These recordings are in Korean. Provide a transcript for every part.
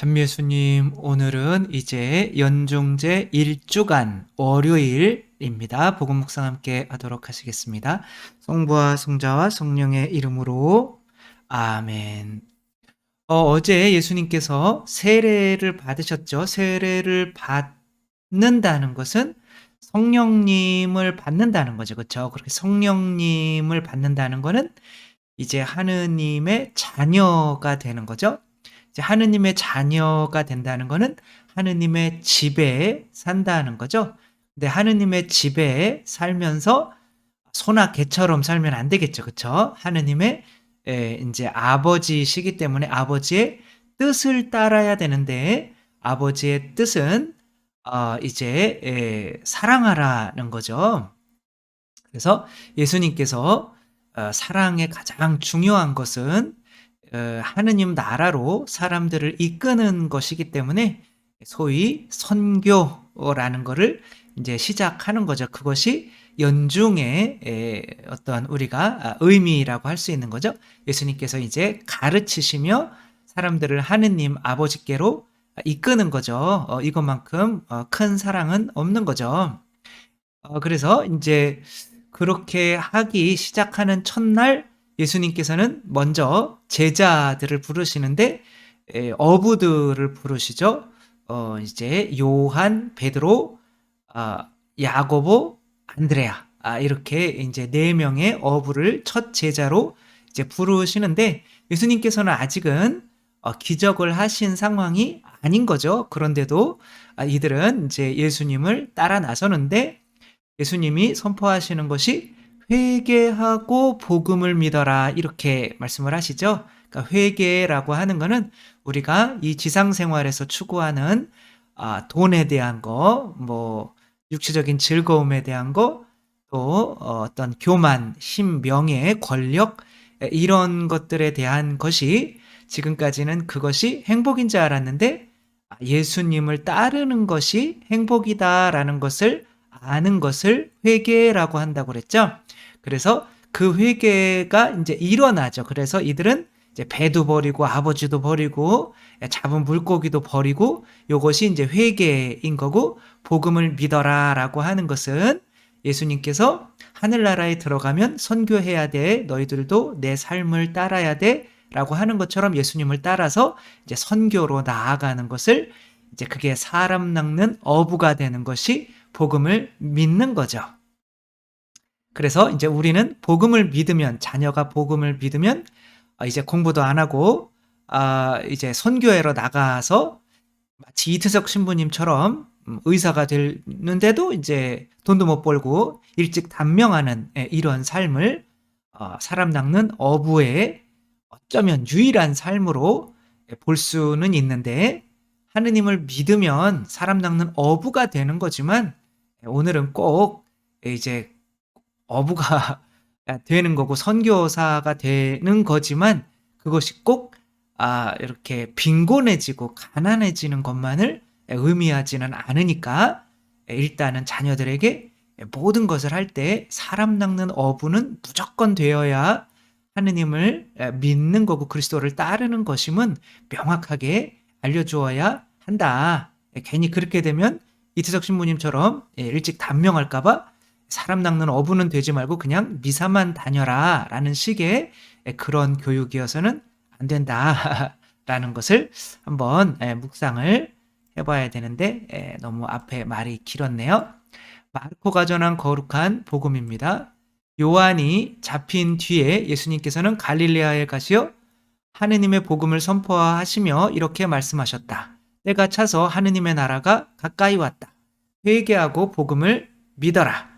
한예수님, 오늘은 이제 연중제 1주간 월요일입니다. 복음 묵상 함께 하도록 하시겠습니다. 성부와 성자와 성령의 이름으로 아멘. 어제 예수님께서 세례를 받으셨죠. 세례를 받는다는 것은 성령님을 받는다는 거죠. 그렇죠? 그렇게 성령님을 받는다는 거는 이제 하느님의 자녀가 되는 거죠. 이제 하느님의 자녀가 된다는 거는 하느님의 집에 산다는 거죠. 근데 하느님의 집에 살면서 소나 개처럼 살면 안 되겠죠. 그렇죠? 하느님의 이제 아버지시기 때문에 아버지의 뜻을 따라야 되는데 아버지의 뜻은 이제 사랑하라는 거죠. 그래서 예수님께서 사랑의 가장 중요한 것은 하느님 나라로 사람들을 이끄는 것이기 때문에 소위 선교라는 것을 이제 시작하는 거죠. 그것이 연중의 어떤 우리가 의미라고 할 수 있는 거죠. 예수님께서 이제 가르치시며 사람들을 하느님 아버지께로 이끄는 거죠. 이것만큼 큰 사랑은 없는 거죠. 그래서 이제 그렇게 하기 시작하는 첫날 예수님께서는 먼저 제자들을 부르시는데 어부들을 부르시죠. 이제 요한, 베드로, 야고보, 안드레아 이렇게 이제 4명의 어부를 첫 제자로 이제 부르시는데 예수님께서는 아직은 기적을 하신 상황이 아닌 거죠. 그런데도 이들은 이제 예수님을 따라 나서는데 예수님이 선포하시는 것이 회개하고 복음을 믿어라 이렇게 말씀을 하시죠. 그러니까 회개라고 하는 것은 우리가 이 지상 생활에서 추구하는 돈에 대한 거, 뭐 육체적인 즐거움에 대한 거, 또 어떤 교만, 힘, 명예, 권력 이런 것들에 대한 것이 지금까지는 그것이 행복인 줄 알았는데 예수님을 따르는 것이 행복이다라는 것을 아는 것을 회개라고 한다고 그랬죠. 그래서 그 회개가 이제 일어나죠. 그래서 이들은 이제 배도 버리고 아버지도 버리고 잡은 물고기도 버리고 이것이 이제 회개인 거고 복음을 믿어라라고 하는 것은 예수님께서 하늘나라에 들어가면 선교해야 돼. 너희들도 내 삶을 따라야 돼. 라고 하는 것처럼 예수님을 따라서 이제 선교로 나아가는 것을 이제 그게 사람 낚는 어부가 되는 것이 복음을 믿는 거죠. 그래서 이제 우리는 복음을 믿으면 자녀가 복음을 믿으면 이제 공부도 안 하고 이제 선교회로 나가서 마치 이트석 신부님처럼 의사가 되는데도 이제 돈도 못 벌고 일찍 단명하는 이런 삶을 사람 낚는 어부의 어쩌면 유일한 삶으로 볼 수는 있는데 하느님을 믿으면 사람 낚는 어부가 되는 거지만 오늘은 꼭 이제 어부가 되는 거고 선교사가 되는 거지만 그것이 꼭 이렇게 빈곤해지고 가난해지는 것만을 의미하지는 않으니까 일단은 자녀들에게 모든 것을 할 때 사람 낚는 어부는 무조건 되어야 하느님을 믿는 거고 그리스도를 따르는 것임은 명확하게 알려주어야 한다. 괜히 그렇게 되면 이트석 신부님처럼 일찍 단명할까 봐 사람 낚는 어부는 되지 말고 그냥 미사만 다녀라 라는 식의 그런 교육이어서는 안 된다 라는 것을 한번 묵상을 해봐야 되는데 너무 앞에 말이 길었네요. 마르코가 전한 거룩한 복음입니다. 요한이 잡힌 뒤에 예수님께서는 갈릴레아에 가시어 하느님의 복음을 선포하시며 이렇게 말씀하셨다. 때가 차서 하느님의 나라가 가까이 왔다. 회개하고 복음을 믿어라.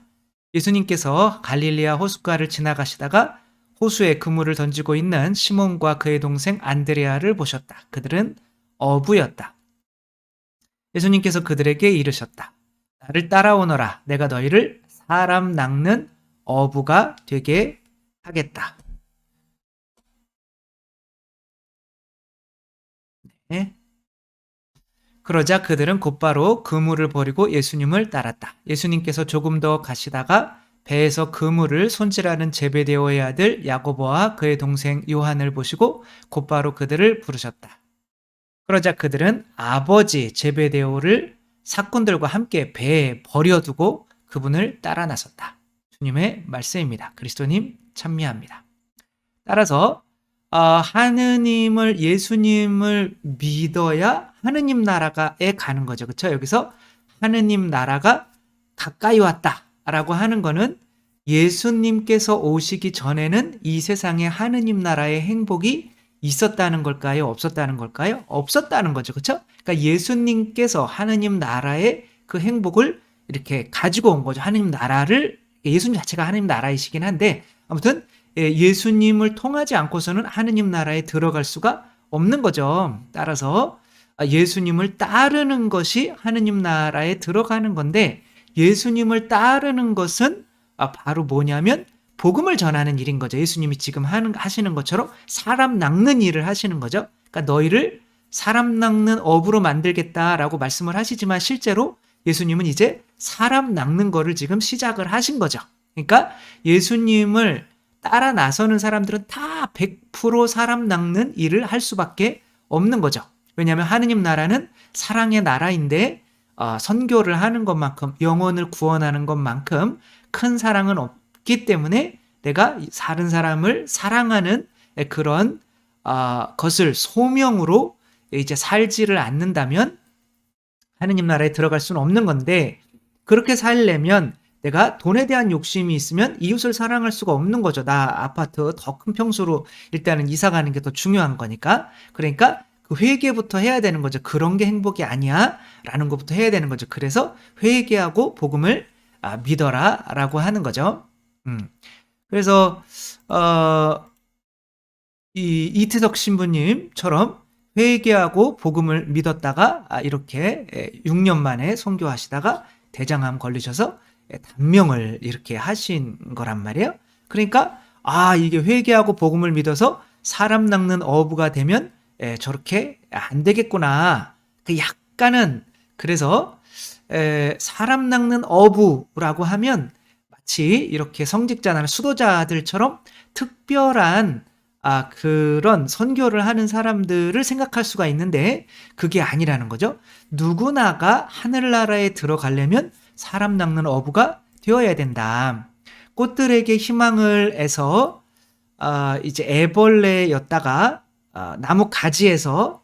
예수님께서 갈릴레아 호숫가를 지나가시다가 호수에 그물을 던지고 있는 시몬과 그의 동생 안드레아를 보셨다. 그들은 어부였다. 예수님께서 그들에게 이르셨다. 나를 따라오너라. 내가 너희를 사람 낚는 어부가 되게 하겠다. 네. 그러자 그들은 곧바로 그물을 버리고 예수님을 따랐다. 예수님께서 조금 더 가시다가 배에서 그물을 손질하는 제베데오의 아들 야고보와 그의 동생 요한을 보시고 곧바로 그들을 부르셨다. 그러자 그들은 아버지 제베데오를 사꾼들과 함께 배에 버려두고 그분을 따라 나섰다. 주님의 말씀입니다. 그리스도님 찬미합니다. 따라서 하느님을 예수님을 믿어야 하느님 나라가에 가는 거죠. 그렇죠? 여기서 하느님 나라가 가까이 왔다라고 하는 거는 예수님께서 오시기 전에는 이 세상에 하느님 나라의 행복이 있었다는 걸까요? 없었다는 걸까요? 없었다는 거죠. 그렇죠? 그러니까 예수님께서 하느님 나라의 그 행복을 이렇게 가지고 온 거죠. 하느님 나라를, 예수님 자체가 하느님 나라이시긴 한데 아무튼 예수님을 통하지 않고서는 하느님 나라에 들어갈 수가 없는 거죠. 따라서 예수님을 따르는 것이 하느님 나라에 들어가는 건데, 예수님을 따르는 것은 바로 뭐냐면 복음을 전하는 일인 거죠. 예수님이 지금 하시는 것처럼 사람 낚는 일을 하시는 거죠. 그러니까 너희를 사람 낚는 업으로 만들겠다라고 말씀을 하시지만 실제로 예수님은 이제 사람 낚는 거를 지금 시작을 하신 거죠. 그러니까 예수님을 따라 나서는 사람들은 다 100% 사람 낚는 일을 할 수밖에 없는 거죠. 왜냐하면 하느님 나라는 사랑의 나라인데 선교를 하는 것만큼, 영혼을 구원하는 것만큼 큰 사랑은 없기 때문에 내가 다른 사람을 사랑하는 그런 것을 소명으로 이제 살지를 않는다면 하느님 나라에 들어갈 수는 없는 건데, 그렇게 살려면 내가 돈에 대한 욕심이 있으면 이웃을 사랑할 수가 없는 거죠. 나 아파트 더 큰 평수로 일단은 이사 가는 게 더 중요한 거니까. 그러니까 그 회개부터 해야 되는 거죠. 그런 게 행복이 아니야 라는 것부터 해야 되는 거죠. 그래서 회개하고 복음을 믿어라 라고 하는 거죠. 그래서 이 이태석 신부님처럼 회개하고 복음을 믿었다가 이렇게 6년 만에 선교하시다가 대장암 걸리셔서 단명을 이렇게 하신 거란 말이에요. 그러니까 이게 회개하고 복음을 믿어서 사람 낚는 어부가 되면 저렇게 안 되겠구나. 그 약간은, 그래서 사람 낚는 어부라고 하면 마치 이렇게 성직자나 수도자들처럼 특별한 그런 선교를 하는 사람들을 생각할 수가 있는데 그게 아니라는 거죠. 누구나가 하늘나라에 들어가려면 사람 낚는 어부가 되어야 된다. 꽃들에게 희망을 해서 이제 애벌레였다가 나무 가지에서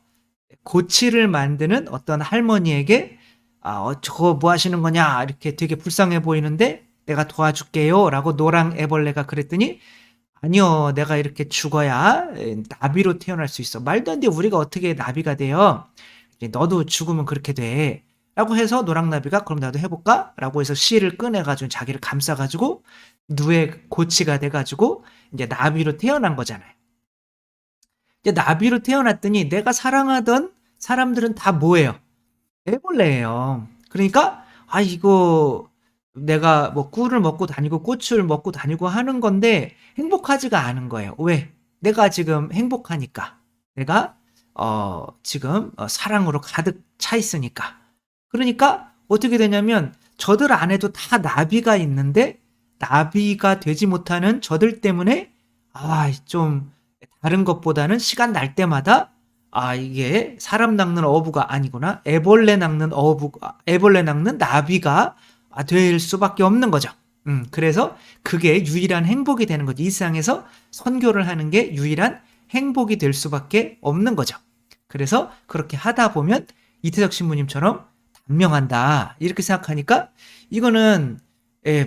고치를 만드는 어떤 할머니에게 저거 뭐 하시는 거냐 이렇게 되게 불쌍해 보이는데 내가 도와줄게요 라고 노랑 애벌레가 그랬더니 아니요, 내가 이렇게 죽어야 나비로 태어날 수 있어. 말도 안 돼. 우리가 어떻게 나비가 돼요? 너도 죽으면 그렇게 돼. 라고 해서 노랑나비가 그럼 나도 해볼까? 라고 해서 씨를 꺼내가지고 자기를 감싸가지고 누에 고치가 돼가지고 이제 나비로 태어난 거잖아요. 이제 나비로 태어났더니 내가 사랑하던 사람들은 다 뭐예요? 애벌레예요. 그러니까 이거 내가 뭐 꿀을 먹고 다니고 꽃을 먹고 다니고 하는 건데 행복하지가 않은 거예요. 왜? 내가 지금 행복하니까. 내가 지금 사랑으로 가득 차 있으니까. 그러니까 어떻게 되냐면 저들 안에도 다 나비가 있는데 나비가 되지 못하는 저들 때문에 좀 다른 것보다는 시간 날 때마다 이게 사람 낚는 어부가 아니구나. 애벌레 낚는 나비가 될 수밖에 없는 거죠. 그래서 그게 유일한 행복이 되는 거죠. 이 세상에서 선교를 하는 게 유일한 행복이 될 수밖에 없는 거죠. 그래서 그렇게 하다 보면 이태석 신부님처럼 단명한다 이렇게 생각하니까 이거는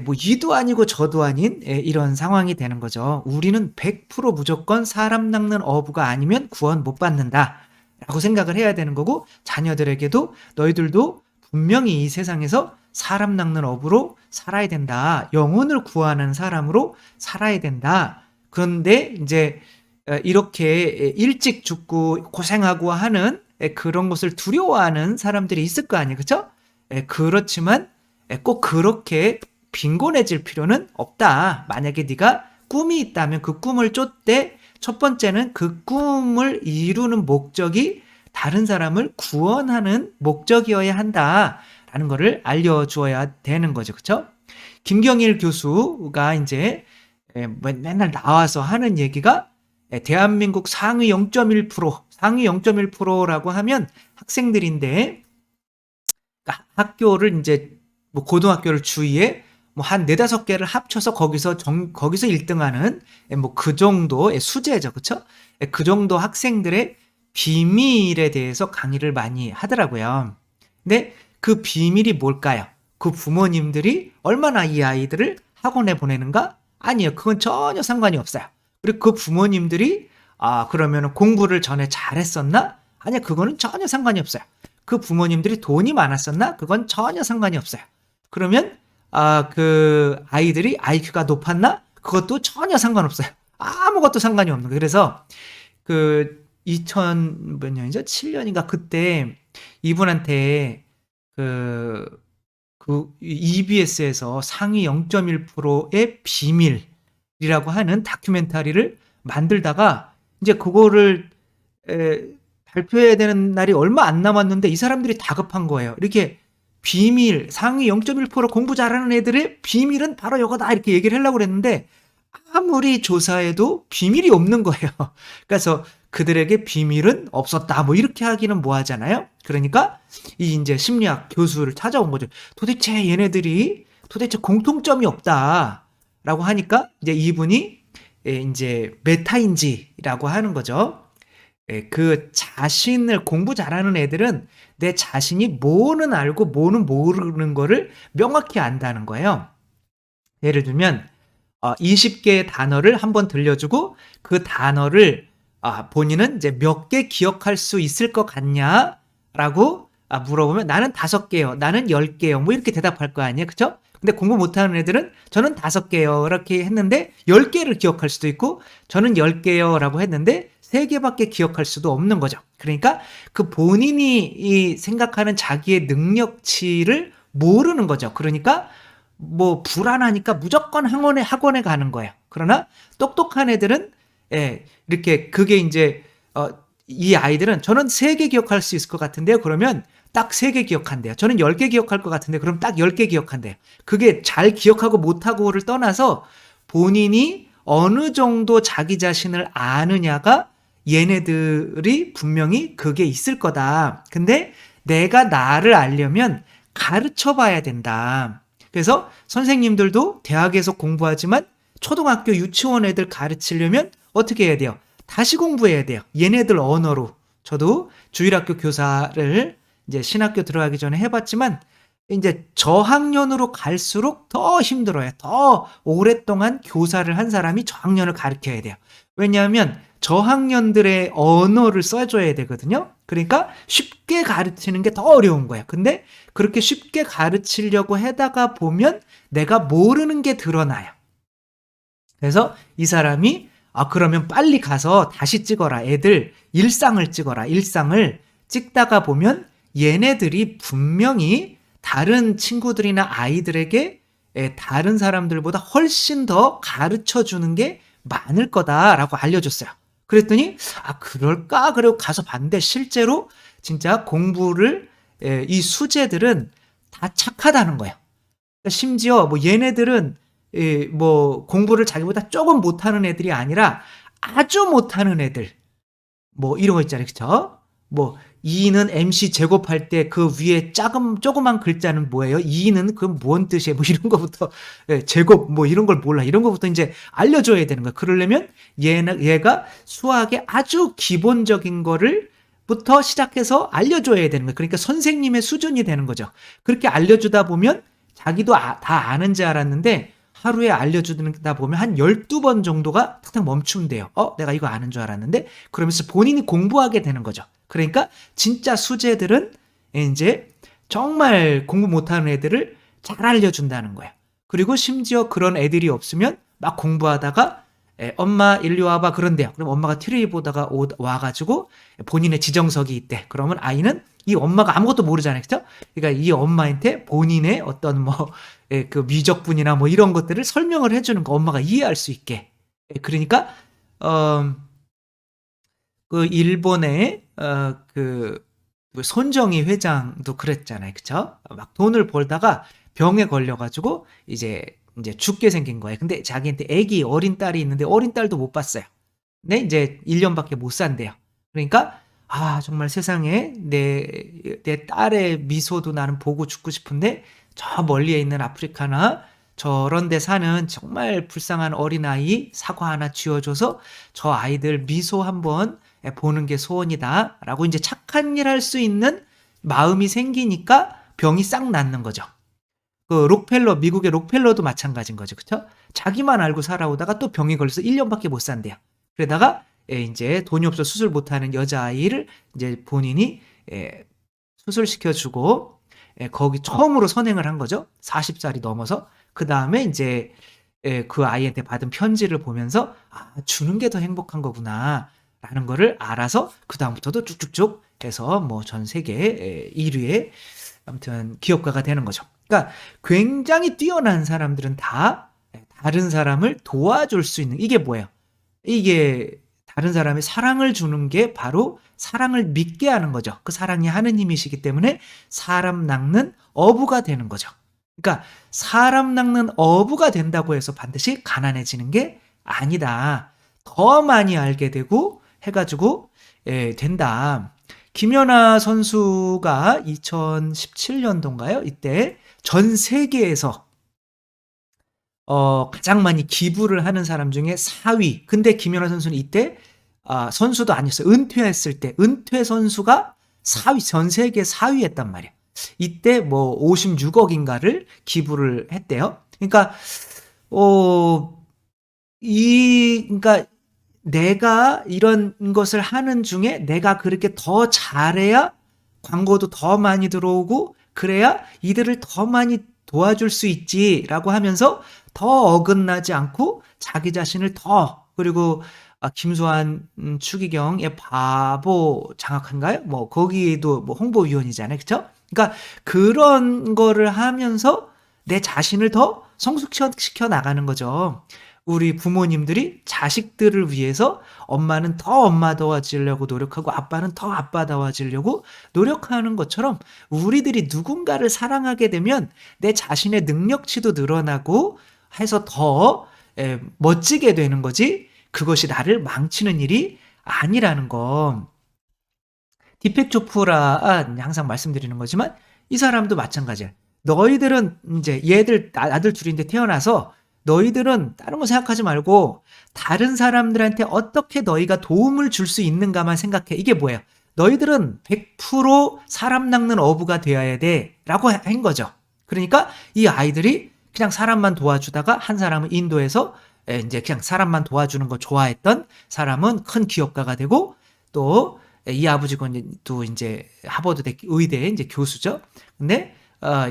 뭐 이도 아니고 저도 아닌 이런 상황이 되는 거죠. 우리는 100% 무조건 사람 낚는 어부가 아니면 구원 못 받는다 라고 생각을 해야 되는 거고, 자녀들에게도 너희들도 분명히 이 세상에서 사람 낚는 업으로 살아야 된다. 영혼을 구하는 사람으로 살아야 된다. 그런데 이제 이렇게 일찍 죽고 고생하고 하는 그런 것을 두려워하는 사람들이 있을 거 아니에요. 그렇죠? 그렇지만 꼭 그렇게 빈곤해질 필요는 없다. 만약에 네가 꿈이 있다면 그 꿈을 쫓되 첫 번째는 그 꿈을 이루는 목적이 다른 사람을 구원하는 목적이어야 한다라는 것을 알려주어야 되는 거죠. 그렇죠? 김경일 교수가 이제 맨날 나와서 하는 얘기가 대한민국 상위 0.1%, 상위 0.1%라고 하면 학생들인데, 그러니까 학교를 이제 뭐 고등학교를 주위에 뭐 한 네다섯 개를 합쳐서 거기서 1등하는 뭐 그 정도의 수재죠, 그렇죠? 그 정도 학생들의 비밀에 대해서 강의를 많이 하더라고요. 근데 그 비밀이 뭘까요? 그 부모님들이 얼마나 이 아이들을 학원에 보내는가? 아니요, 그건 전혀 상관이 없어요. 그리고 그 부모님들이 그러면 공부를 전에 잘했었나? 아니요, 그거는 전혀 상관이 없어요. 그 부모님들이 돈이 많았었나? 그건 전혀 상관이 없어요. 그러면 그 아이들이 IQ가 높았나? 그것도 전혀 상관없어요. 아무것도 상관이 없는 거예요. 그래서 그 2000 몇 년이죠? 7년인가 그때 이분한테 그 EBS에서 상위 0.1%의 비밀이라고 하는 다큐멘터리를 만들다가 이제 그거를 발표해야 되는 날이 얼마 안 남았는데 이 사람들이 다급한 거예요. 이렇게 비밀, 상위 0.1% 공부 잘하는 애들의 비밀은 바로 이거다 이렇게 얘기를 하려고 그랬는데 아무리 조사해도 비밀이 없는 거예요. 그래서 그들에게 비밀은 없었다. 뭐 이렇게 하기는 뭐 하잖아요. 그러니까 이 이제 심리학 교수를 찾아온 거죠. 도대체 얘네들이 도대체 공통점이 없다라고 하니까 이제 이분이 이제 메타인지라고 하는 거죠. 그 자신을 공부 잘하는 애들은 내 자신이 뭐는 알고 뭐는 모르는 거를 명확히 안다는 거예요. 예를 들면 20개의 단어를 한번 들려주고 그 단어를 본인은 이제 몇 개 기억할 수 있을 것 같냐라고 물어보면 나는 5개요. 나는 10개요. 뭐 이렇게 대답할 거 아니에요. 그쵸? 근데 공부 못하는 애들은 저는 5개요. 이렇게 했는데 10개를 기억할 수도 있고 저는 10개요. 라고 했는데 3개밖에 기억할 수도 없는 거죠. 그러니까 그 본인이 생각하는 자기의 능력치를 모르는 거죠. 그러니까 뭐 불안하니까 무조건 학원에 가는 거예요. 그러나 똑똑한 애들은 이렇게 그게 이제 이 아이들은 저는 3개 기억할 수 있을 것 같은데요. 그러면 딱 3개 기억한대요. 저는 10개 기억할 것 같은데 그럼 딱 10개 기억한대요. 그게 잘 기억하고 못하고를 떠나서 본인이 어느 정도 자기 자신을 아느냐가 얘네들이 분명히 그게 있을 거다. 근데 내가 나를 알려면 가르쳐 봐야 된다. 그래서 선생님들도 대학에서 공부하지만 초등학교 유치원 애들 가르치려면 어떻게 해야 돼요? 다시 공부해야 돼요. 얘네들 언어로. 저도 주일학교 교사를 이제 신학교 들어가기 전에 해봤지만 이제 저학년으로 갈수록 더 힘들어요. 더 오랫동안 교사를 한 사람이 저학년을 가르쳐야 돼요. 왜냐하면 저학년들의 언어를 써줘야 되거든요. 그러니까 쉽게 가르치는 게 더 어려운 거예요. 근데 그렇게 쉽게 가르치려고 하다가 보면 내가 모르는 게 드러나요. 그래서 이 사람이 그러면 빨리 가서 다시 찍어라. 애들 일상을 찍어라. 일상을 찍다가 보면 얘네들이 분명히 다른 친구들이나 아이들에게 다른 사람들보다 훨씬 더 가르쳐 주는 게 많을 거다라고 알려줬어요. 그랬더니 그럴까? 그리고 가서 봤는데 실제로 진짜 공부를 이 수재들은 다 착하다는 거예요. 그러니까 심지어 뭐 얘네들은 뭐 공부를 자기보다 조금 못하는 애들이 아니라 아주 못하는 애들 뭐 이런 거 있잖아요. 그쵸? 뭐 2는 MC 제곱할 때 그 위에 조그만 글자는 뭐예요? 2는 그 뭔 뜻이에요? 뭐 이런 거부터 제곱 뭐 이런 걸 몰라. 이런 거부터 이제 알려줘야 되는 거예요. 그러려면 얘가 수학의 아주 기본적인 거를 부터 시작해서 알려줘야 되는 거예요. 그러니까 선생님의 수준이 되는 거죠. 그렇게 알려주다 보면 자기도 다 아는 줄 알았는데 하루에 알려주다 보면 한 12번 정도가 탁탁 멈춘대요. 내가 이거 아는 줄 알았는데? 그러면서 본인이 공부하게 되는 거죠. 그러니까 진짜 수재들은 이제 정말 공부 못하는 애들을 잘 알려준다는 거예요. 그리고 심지어 그런 애들이 없으면 막 공부하다가 엄마 일리 와봐 그런대요. 그럼 엄마가 TV 보다가 와가지고 본인의 지정석이 있대. 그러면 아이는 이 엄마가 아무것도 모르잖아요. 그죠? 그러니까 이 엄마한테 본인의 어떤 그 미적분이나 뭐 이런 것들을 설명을 해주는 거 엄마가 이해할 수 있게. 그러니까 그 일본의 그 손정희 회장도 그랬잖아요. 그쵸? 막 돈을 벌다가 병에 걸려가지고 이제 죽게 생긴 거예요. 근데 자기한테 어린 딸이 있는데 어린 딸도 못 봤어요. 이제 1년밖에 못 산대요. 그러니까 정말 세상에 내 딸의 미소도 나는 보고 죽고 싶은데 저 멀리에 있는 아프리카나 저런 데 사는 정말 불쌍한 어린아이 사과 하나 쥐어줘서 저 아이들 미소 한번 보는 게 소원이다라고 이제 착한 일 할 수 있는 마음이 생기니까 병이 싹 낫는 거죠. 미국의 록펠러도 마찬가지인 거죠. 그쵸? 자기만 알고 살아오다가 또 병이 걸려서 1년밖에 못 산대요. 그러다가 이제 돈이 없어 수술 못하는 여자아이를 이제 본인이 수술시켜주고 거기 처음으로 선행을 한 거죠. 40살이 넘어서. 그 다음에 이제 그 아이한테 받은 편지를 보면서 주는 게 더 행복한 거구나 라는 거를 알아서 그 다음부터도 쭉쭉쭉 해서 뭐 전 세계 1위의 아무튼 기업가가 되는 거죠. 그러니까 굉장히 뛰어난 사람들은 다 다른 사람을 도와줄 수 있는, 이게 뭐예요? 이게 다른 사람의 사랑을 주는 게 바로 사랑을 믿게 하는 거죠. 그 사랑이 하느님이시기 때문에 사람 낚는 어부가 되는 거죠. 그러니까 사람 낚는 어부가 된다고 해서 반드시 가난해지는 게 아니다. 더 많이 알게 되고 해가지고 된다. 김연아 선수가 2017년도인가요? 이때 전 세계에서 가장 많이 기부를 하는 사람 중에 4위. 근데 김연아 선수는 이때 선수도 아니었어요. 은퇴했을 때 은퇴 선수가 4위, 전 세계 4위 했단 말이에요. 이때 뭐 56억인가를 기부를 했대요. 그러니까 그러니까 내가 이런 것을 하는 중에 내가 그렇게 더 잘해야 광고도 더 많이 들어오고 그래야 이들을 더 많이 도와줄 수 있지라고 하면서 더 어긋나지 않고 자기 자신을 그리고 김수환 추기경의 바보 장학한가요? 뭐 거기도 뭐 홍보위원이잖아요. 그렇죠? 그러니까 그런 거를 하면서 내 자신을 더 성숙시켜 나가는 거죠. 우리 부모님들이 자식들을 위해서 엄마는 더 엄마다워지려고 노력하고 아빠는 더 아빠다워지려고 노력하는 것처럼 우리들이 누군가를 사랑하게 되면 내 자신의 능력치도 늘어나고 해서 더 멋지게 되는 거지, 그것이 나를 망치는 일이 아니라는 거. 디펙 조프라 항상 말씀드리는 거지만 이 사람도 마찬가지야. 너희들은 이제 얘들 아들 둘인데 태어나서 너희들은 다른 거 생각하지 말고 다른 사람들한테 어떻게 너희가 도움을 줄 수 있는가만 생각해. 이게 뭐예요? 너희들은 100% 사람 낚는 어부가 되어야 돼 라고 한 거죠. 그러니까 이 아이들이 그냥 사람만 도와주다가 한 사람은 인도에서 이제 그냥 사람만 도와주는 거 좋아했던 사람은 큰 기업가가 되고, 또 이 아버지도 이제 하버드 의대 이제 교수죠. 근데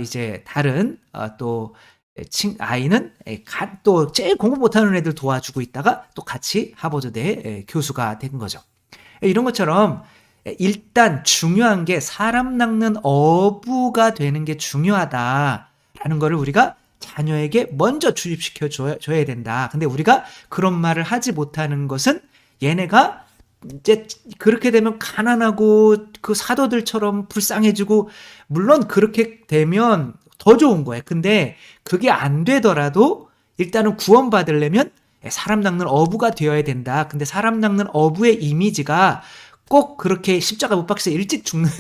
이제 다른 또 아이는 또 제일 공부 못하는 애들 도와주고 있다가 또 같이 하버드대 교수가 된 거죠. 이런 것처럼 일단 중요한 게 사람 낚는 어부가 되는 게 중요하다라는 거를 우리가 자녀에게 먼저 주입시켜 줘야 된다. 근데 우리가 그런 말을 하지 못하는 것은 얘네가 이제 그렇게 되면 가난하고 그 사도들처럼 불쌍해지고, 물론 그렇게 되면 더 좋은 거예요. 근데 그게 안 되더라도 일단은 구원받으려면 사람 낚는 어부가 되어야 된다. 근데 사람 낚는 어부의 이미지가 꼭 그렇게 십자가 못 박혀서 일찍 죽는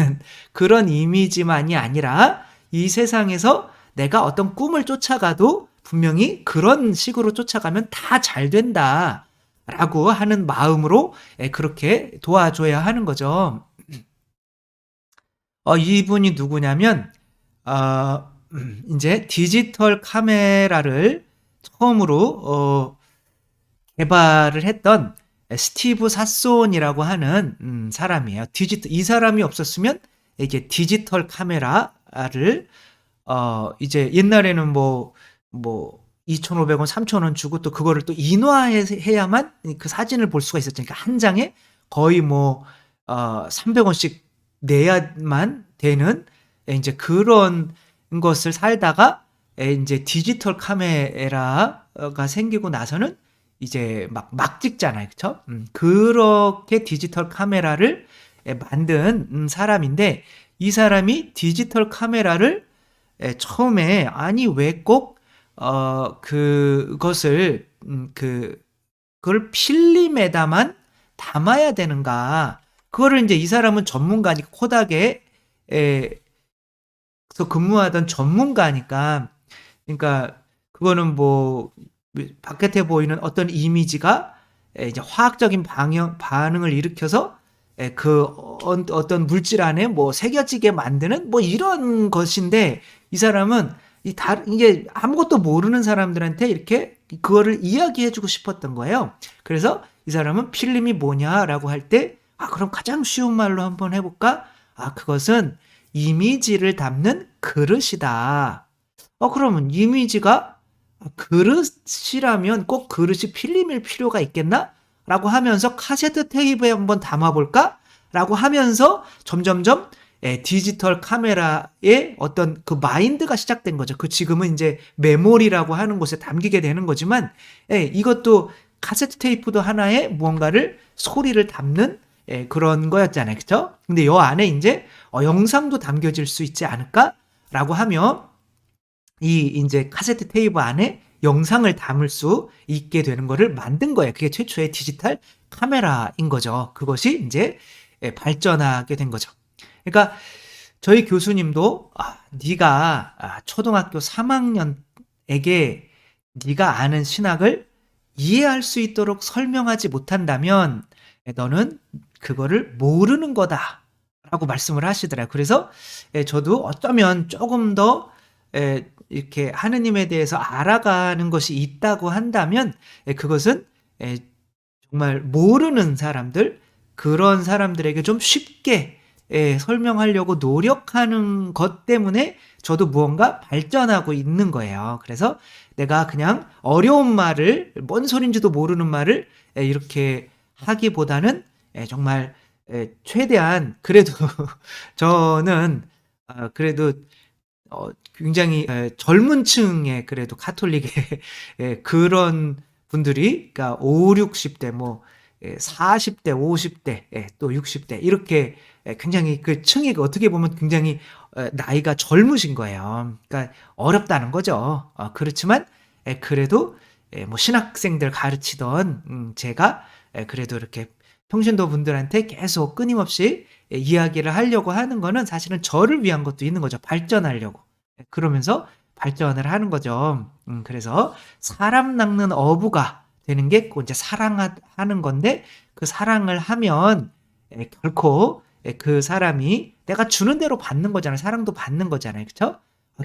그런 이미지만이 아니라 이 세상에서 내가 어떤 꿈을 쫓아가도 분명히 그런 식으로 쫓아가면 다 잘 된다 라고 하는 마음으로 그렇게 도와줘야 하는 거죠. 이분이 누구냐면 이제 디지털 카메라를 처음으로 개발을 했던 스티브 사손이라고 하는 사람이에요. 이 사람이 없었으면 이게 디지털 카메라를 이제 옛날에는 뭐 2,500원, 3,000원 주고 또 그거를 또 인화해야만 그 사진을 볼 수가 있었으니까 한 장에 거의 300원씩 내야만 되는 이제 그런 것을 살다가 이제 디지털 카메라가 생기고 나서는 이제 막 찍잖아요. 그쵸? 그렇게 디지털 카메라를 만든 사람인데, 이 사람이 디지털 카메라를 처음에 왜 꼭 그것을 그걸 필름에다만 담아야 되는가? 그거를 이제 이 사람은 전문가니까 코닥에 서 근무하던 전문가니까 그러니까 그거는 뭐 바깥에 보이는 어떤 이미지가 이제 화학적인 반응을 일으켜서 그 어떤 물질 안에 뭐 새겨지게 만드는 뭐 이런 것인데 이 사람은 이게 아무것도 모르는 사람들한테 이렇게 그거를 이야기해주고 싶었던 거예요. 그래서 이 사람은 필름이 뭐냐라고 할 때, 그럼 가장 쉬운 말로 한번 해볼까? 그것은 이미지를 담는 그릇이다. 그러면 이미지가 그릇이라면 꼭 그릇이 필름일 필요가 있겠나? 라고 하면서 카세트 테이프에 한번 담아볼까? 라고 하면서 점점점 디지털 카메라의 어떤 그 마인드가 시작된 거죠. 그 지금은 이제 메모리라고 하는 곳에 담기게 되는 거지만 이것도 카세트 테이프도 하나의 무언가를 소리를 담는 그런 거였잖아요. 그쵸? 근데 요 안에 이제 영상도 담겨질 수 있지 않을까라고 하며 이제 카세트 테이프 안에 영상을 담을 수 있게 되는 거를 만든 거예요. 그게 최초의 디지털 카메라인 거죠. 그것이 이제 발전하게 된 거죠. 그러니까 저희 교수님도 네가 초등학교 3학년에게 네가 아는 신학을 이해할 수 있도록 설명하지 못한다면 너는 그거를 모르는 거다라고 말씀을 하시더라고요. 그래서 저도 어쩌면 조금 더 이렇게 하느님에 대해서 알아가는 것이 있다고 한다면 그것은 정말 모르는 사람들, 그런 사람들에게 좀 쉽게 설명하려고 노력하는 것 때문에 저도 무언가 발전하고 있는 거예요. 그래서 내가 그냥 어려운 말을, 뭔 소린지도 모르는 말을 이렇게 하기보다는 정말 최대한 그래도 저는 그래도 굉장히 젊은 층의 그래도 카톨릭의 그런 분들이 그러니까 50, 60대 뭐 40대, 50대 또 60대 이렇게 굉장히 그 층이 어떻게 보면 굉장히 나이가 젊으신 거예요. 그러니까 어렵다는 거죠. 그렇지만 그래도 뭐 신학생들 가르치던 제가 그래도 이렇게 평신도 분들한테 계속 끊임없이 이야기를 하려고 하는 거는 사실은 저를 위한 것도 있는 거죠. 발전하려고. 그러면서 발전을 하는 거죠. 그래서 사람 낚는 어부가 되는 게 꼭 이제 사랑하는 건데 그 사랑을 하면 결코 그 사람이 내가 주는 대로 받는 거잖아요. 사랑도 받는 거잖아요. 그쵸?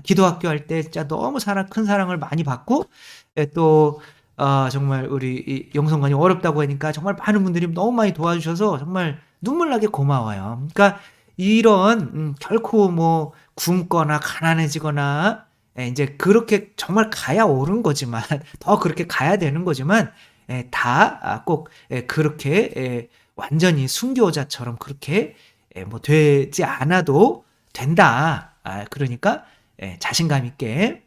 기도학교 할 때 진짜 너무 큰 사랑을 많이 받고 또 정말 우리 이 영성관이 어렵다고 하니까 정말 많은 분들이 너무 많이 도와주셔서 정말 눈물 나게 고마워요. 그러니까 이런 결코 뭐 굶거나 가난해지거나 인제 그렇게 정말 가야 옳은 거지만 더 그렇게 가야 되는 거지만 다 꼭 그렇게 완전히 순교자처럼 그렇게 뭐 되지 않아도 된다. 그러니까 자신감 있게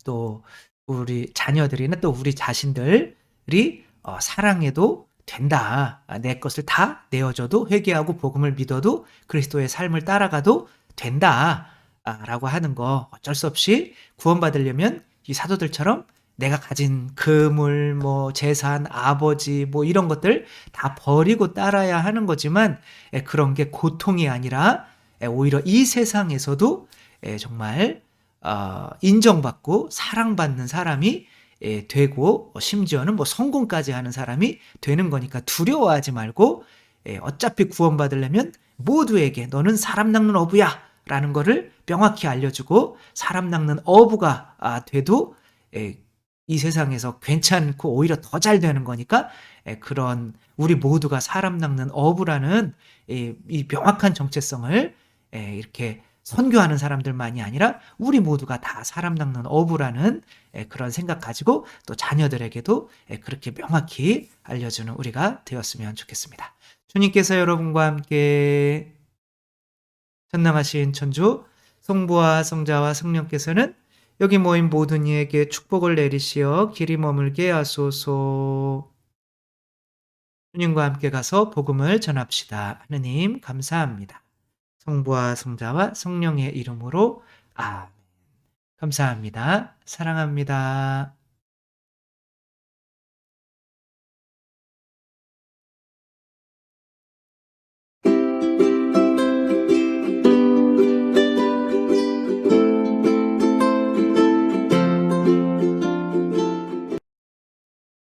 또 우리 자녀들이나 또 우리 자신들이 사랑해도 된다. 내 것을 다 내어줘도 회개하고 복음을 믿어도 그리스도의 삶을 따라가도 된다. 라고 하는 거 어쩔 수 없이 구원받으려면 이 사도들처럼 내가 가진 그물, 뭐 재산, 아버지 뭐 이런 것들 다 버리고 따라야 하는 거지만 그런 게 고통이 아니라 오히려 이 세상에서도 정말 인정받고 사랑받는 사람이 되고 심지어는 뭐 성공까지 하는 사람이 되는 거니까 두려워하지 말고 어차피 구원받으려면 모두에게 너는 사람 낚는 어부야 라는 거를 명확히 알려주고 사람 낚는 어부가 돼도 이 세상에서 괜찮고 오히려 더 잘 되는 거니까 그런 우리 모두가 사람 낚는 어부라는 이 명확한 정체성을 이렇게 선교하는 사람들만이 아니라 우리 모두가 다 사람 낚는 어부라는 그런 생각 가지고 또 자녀들에게도 그렇게 명확히 알려주는 우리가 되었으면 좋겠습니다. 주님께서 여러분과 함께 전능하신 천주 성부와 성자와 성령께서는 여기 모인 모든 이에게 축복을 내리시어 길이 머물게 하소서. 주님과 함께 가서 복음을 전합시다. 하느님 감사합니다. 성부와 성자와 성령의 이름으로 아멘. 감사합니다. 사랑합니다.